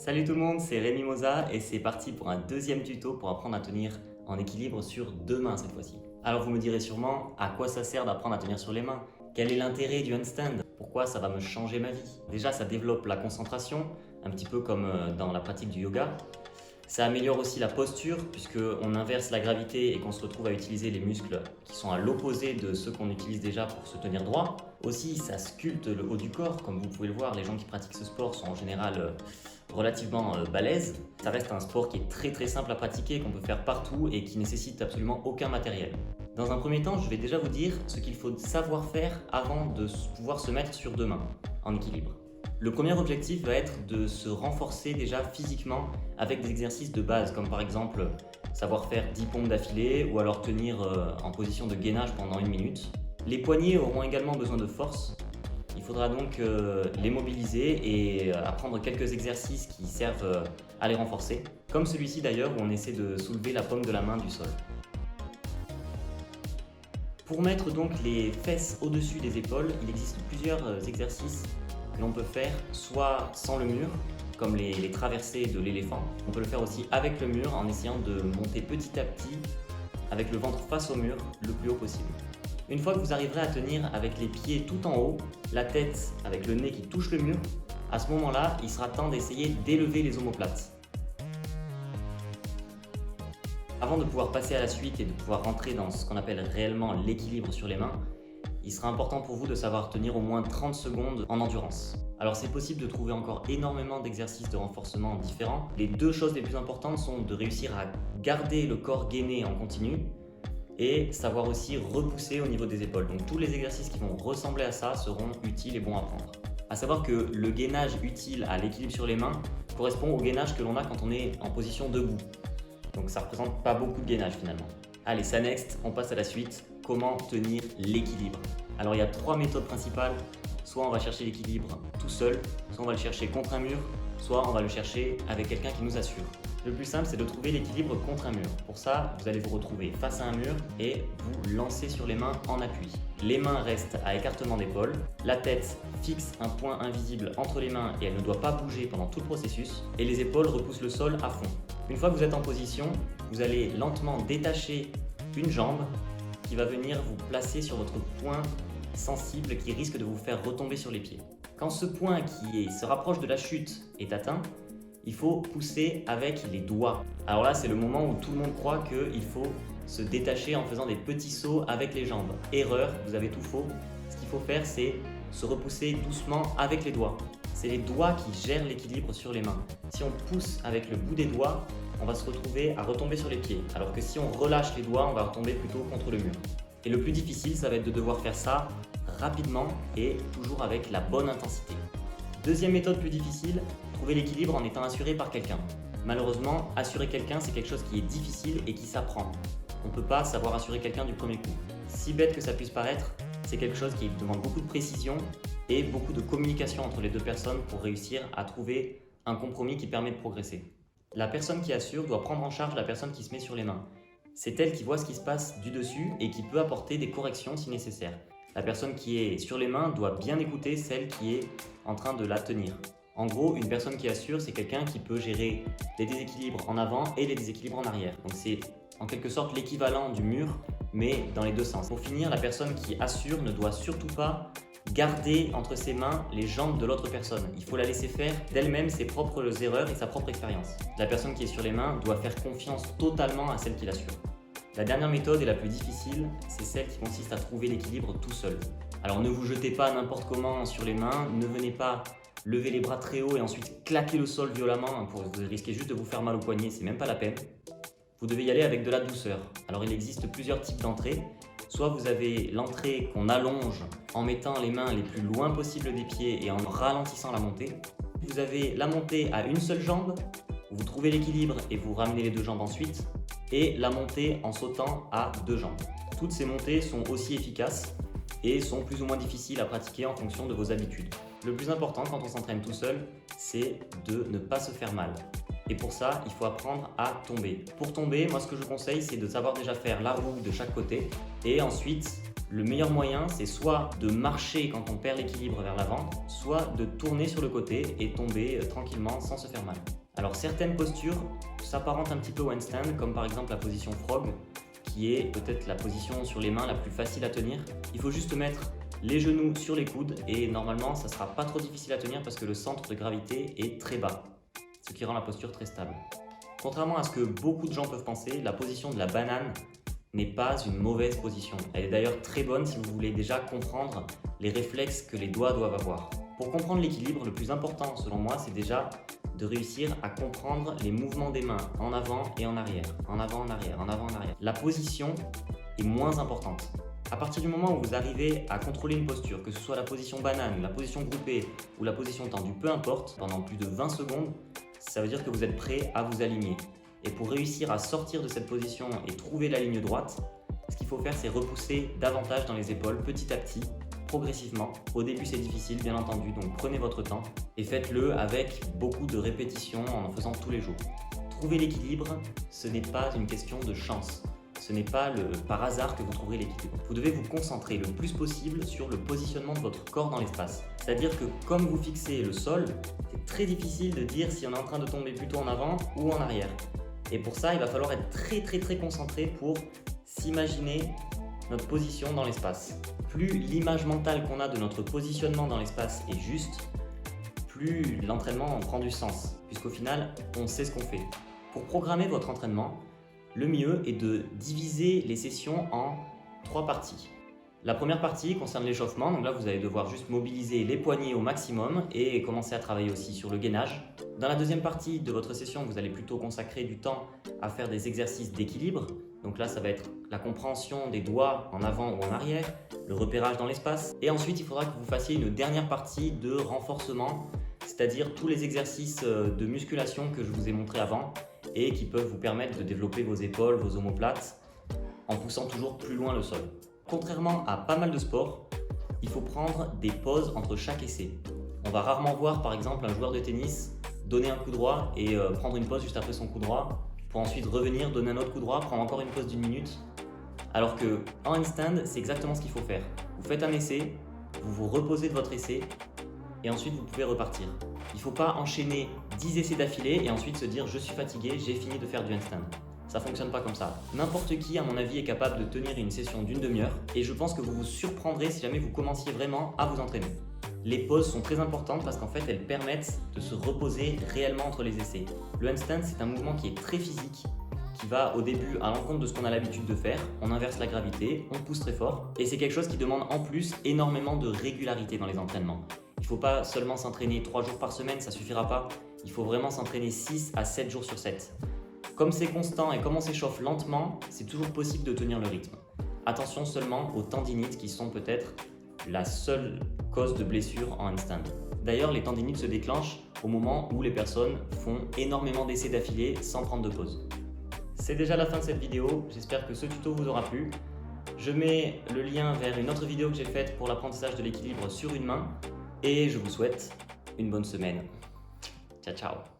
Salut tout le monde, c'est Rémi Moza et c'est parti pour un deuxième tuto pour apprendre à tenir en équilibre sur deux mains cette fois-ci. Alors vous me direz sûrement, à quoi ça sert d'apprendre à tenir sur les mains? Quel est l'intérêt du handstand? Pourquoi ça va me changer ma vie? Déjà, ça développe la concentration, un petit peu comme dans la pratique du yoga. Ça améliore aussi la posture puisqu'on inverse la gravité et qu'on se retrouve à utiliser les muscles qui sont à l'opposé de ceux qu'on utilise déjà pour se tenir droit. Aussi, ça sculpte le haut du corps. Comme vous pouvez le voir, les gens qui pratiquent ce sport sont en général relativement balèzes. Ça reste un sport qui est très simple à pratiquer, qu'on peut faire partout et qui nécessite absolument aucun matériel. Dans un premier temps, je vais déjà vous dire ce qu'il faut savoir faire avant de pouvoir se mettre sur deux mains en équilibre. Le premier objectif va être de se renforcer déjà physiquement avec des exercices de base, comme par exemple savoir faire 10 pompes d'affilée ou alors tenir en position de gainage pendant 1 minute. Les poignets auront également besoin de force. Il faudra donc les mobiliser et apprendre quelques exercices qui servent à les renforcer, comme celui-ci d'ailleurs où on essaie de soulever la paume de la main du sol. Pour mettre donc les fesses au-dessus des épaules, il existe plusieurs exercices que l'on peut faire soit sans le mur, comme les traversées de l'éléphant. On peut le faire aussi avec le mur en essayant de monter petit à petit avec le ventre face au mur le plus haut possible. Une fois que vous arriverez à tenir avec les pieds tout en haut, la tête avec le nez qui touche le mur, à ce moment-là, il sera temps d'essayer d'élever les omoplates. Avant de pouvoir passer à la suite et de pouvoir rentrer dans ce qu'on appelle réellement l'équilibre sur les mains, il sera important pour vous de savoir tenir au moins 30 secondes en endurance. Alors c'est possible de trouver encore énormément d'exercices de renforcement différents. Les deux choses les plus importantes sont de réussir à garder le corps gainé en continu et savoir aussi repousser au niveau des épaules. Donc tous les exercices qui vont ressembler à ça seront utiles et bons à prendre. À savoir que le gainage utile à l'équilibre sur les mains correspond au gainage que l'on a quand on est en position debout. Donc ça ne représente pas beaucoup de gainage finalement. Allez, ça next, on passe à la suite. Comment tenir l'équilibre? Alors il y a 3 méthodes principales. Soit on va chercher l'équilibre tout seul, soit on va le chercher contre un mur, soit on va le chercher avec quelqu'un qui nous assure. Le plus simple, c'est de trouver l'équilibre contre un mur. Pour ça, vous allez vous retrouver face à un mur et vous lancer sur les mains en appui. Les mains restent à écartement d'épaule, la tête fixe un point invisible entre les mains et elle ne doit pas bouger pendant tout le processus, et les épaules repoussent le sol à fond. Une fois que vous êtes en position, vous allez lentement détacher une jambe qui va venir vous placer sur votre point sensible qui risque de vous faire retomber sur les pieds. Quand ce point qui se rapproche de la chute est atteint, il faut pousser avec les doigts. Alors là, c'est le moment où tout le monde croit qu'il faut se détacher en faisant des petits sauts avec les jambes. Erreur, vous avez tout faux. Ce qu'il faut faire, c'est se repousser doucement avec les doigts. C'est les doigts qui gèrent l'équilibre sur les mains. Si on pousse avec le bout des doigts, on va se retrouver à retomber sur les pieds. Alors que si on relâche les doigts, on va retomber plutôt contre le mur. Et le plus difficile, ça va être de devoir faire ça rapidement et toujours avec la bonne intensité. Deuxième méthode plus difficile, trouver l'équilibre en étant assuré par quelqu'un. Malheureusement, assurer quelqu'un, c'est quelque chose qui est difficile et qui s'apprend. On ne peut pas savoir assurer quelqu'un du premier coup. Si bête que ça puisse paraître, c'est quelque chose qui demande beaucoup de précision et beaucoup de communication entre les deux personnes pour réussir à trouver un compromis qui permet de progresser. La personne qui assure doit prendre en charge la personne qui se met sur les mains. C'est elle qui voit ce qui se passe du dessus et qui peut apporter des corrections si nécessaire. La personne qui est sur les mains doit bien écouter celle qui est en train de la tenir. En gros, une personne qui assure, c'est quelqu'un qui peut gérer les déséquilibres en avant et les déséquilibres en arrière. Donc c'est en quelque sorte l'équivalent du mur, mais dans les deux sens. Pour finir, la personne qui assure ne doit surtout pas garder entre ses mains les jambes de l'autre personne. Il faut la laisser faire d'elle-même ses propres erreurs et sa propre expérience. La personne qui est sur les mains doit faire confiance totalement à celle qui l'assure. La dernière méthode et la plus difficile, c'est celle qui consiste à trouver l'équilibre tout seul. Alors ne vous jetez pas n'importe comment sur les mains, ne venez pas lever les bras très haut et ensuite claquer le sol violemment, vous risquez juste de vous faire mal au poignet, c'est même pas la peine. Vous devez y aller avec de la douceur. Alors il existe plusieurs types d'entrées. Soit vous avez l'entrée qu'on allonge en mettant les mains les plus loin possible des pieds et en ralentissant la montée. Vous avez la montée à une seule jambe, vous trouvez l'équilibre et vous ramenez les deux jambes ensuite. Et la montée en sautant à deux jambes. Toutes ces montées sont aussi efficaces et sont plus ou moins difficiles à pratiquer en fonction de vos habitudes. Le plus important quand on s'entraîne tout seul, c'est de ne pas se faire mal. Et pour ça, il faut apprendre à tomber. Pour tomber, moi ce que je conseille, c'est de savoir déjà faire la roue de chaque côté et ensuite Le meilleur moyen, c'est soit de marcher quand on perd l'équilibre vers l'avant, soit de tourner sur le côté et tomber tranquillement sans se faire mal. Alors certaines postures s'apparentent un petit peu au handstand, comme par exemple la position frog, qui est peut-être la position sur les mains la plus facile à tenir. Il faut juste mettre les genoux sur les coudes et normalement ça ne sera pas trop difficile à tenir parce que le centre de gravité est très bas, ce qui rend la posture très stable. Contrairement à ce que beaucoup de gens peuvent penser, la position de la banane n'est pas une mauvaise position. Elle est d'ailleurs très bonne si vous voulez déjà comprendre les réflexes que les doigts doivent avoir. Pour comprendre l'équilibre, le plus important selon moi, c'est déjà de réussir à comprendre les mouvements des mains en avant et en arrière, en avant, en arrière, en avant, en arrière. La position est moins importante. À partir du moment où vous arrivez à contrôler une posture, que ce soit la position banane, la position groupée ou la position tendue, peu importe, pendant plus de 20 secondes, ça veut dire que vous êtes prêt à vous aligner. Et pour réussir à sortir de cette position et trouver la ligne droite, ce qu'il faut faire, c'est repousser davantage dans les épaules petit à petit, progressivement. Au début, c'est difficile, bien entendu, donc prenez votre temps et faites-le avec beaucoup de répétitions en faisant tous les jours. Trouver l'équilibre, ce n'est pas une question de chance. Ce n'est pas par hasard que vous trouverez l'équilibre. Vous devez vous concentrer le plus possible sur le positionnement de votre corps dans l'espace. C'est-à-dire que comme vous fixez le sol, c'est très difficile de dire si on est en train de tomber plutôt en avant ou en arrière. Et pour ça, il va falloir être très concentré pour s'imaginer notre position dans l'espace. Plus l'image mentale qu'on a de notre positionnement dans l'espace est juste, plus l'entraînement prend du sens, puisqu'au final, on sait ce qu'on fait. Pour programmer votre entraînement, le mieux est de diviser les sessions en 3 parties. La première partie concerne l'échauffement, donc là vous allez devoir juste mobiliser les poignets au maximum et commencer à travailler aussi sur le gainage. Dans la deuxième partie de votre session, vous allez plutôt consacrer du temps à faire des exercices d'équilibre. Donc là ça va être la compréhension des doigts en avant ou en arrière, le repérage dans l'espace. Et ensuite il faudra que vous fassiez une dernière partie de renforcement, c'est-à-dire tous les exercices de musculation que je vous ai montré avant et qui peuvent vous permettre de développer vos épaules, vos omoplates, en poussant toujours plus loin le sol. Contrairement à pas mal de sports, il faut prendre des pauses entre chaque essai. On va rarement voir par exemple un joueur de tennis donner un coup droit et prendre une pause juste après son coup droit pour ensuite revenir, donner un autre coup droit, prendre encore une pause d'1 minute. Alors que en handstand, c'est exactement ce qu'il faut faire. Vous faites un essai, vous vous reposez de votre essai et ensuite vous pouvez repartir. Il ne faut pas enchaîner 10 essais d'affilée et ensuite se dire je suis fatigué, j'ai fini de faire du handstand. Ça fonctionne pas comme ça. N'importe qui, à mon avis, est capable de tenir une session d'1 demi-heure et je pense que vous vous surprendrez si jamais vous commenciez vraiment à vous entraîner. Les pauses sont très importantes parce qu'en fait, elles permettent de se reposer réellement entre les essais. Le handstand, c'est un mouvement qui est très physique, qui va au début à l'encontre de ce qu'on a l'habitude de faire. On inverse la gravité, on pousse très fort et c'est quelque chose qui demande en plus énormément de régularité dans les entraînements. Il ne faut pas seulement s'entraîner 3 jours par semaine, ça ne suffira pas. Il faut vraiment s'entraîner 6 à 7 jours sur 7. Comme c'est constant et comme on s'échauffe lentement, c'est toujours possible de tenir le rythme. Attention seulement aux tendinites qui sont peut-être la seule cause de blessure en handstand. D'ailleurs, les tendinites se déclenchent au moment où les personnes font énormément d'essais d'affilée sans prendre de pause. C'est déjà la fin de cette vidéo, j'espère que ce tuto vous aura plu. Je mets le lien vers une autre vidéo que j'ai faite pour l'apprentissage de l'équilibre sur une main et je vous souhaite une bonne semaine. Ciao ciao.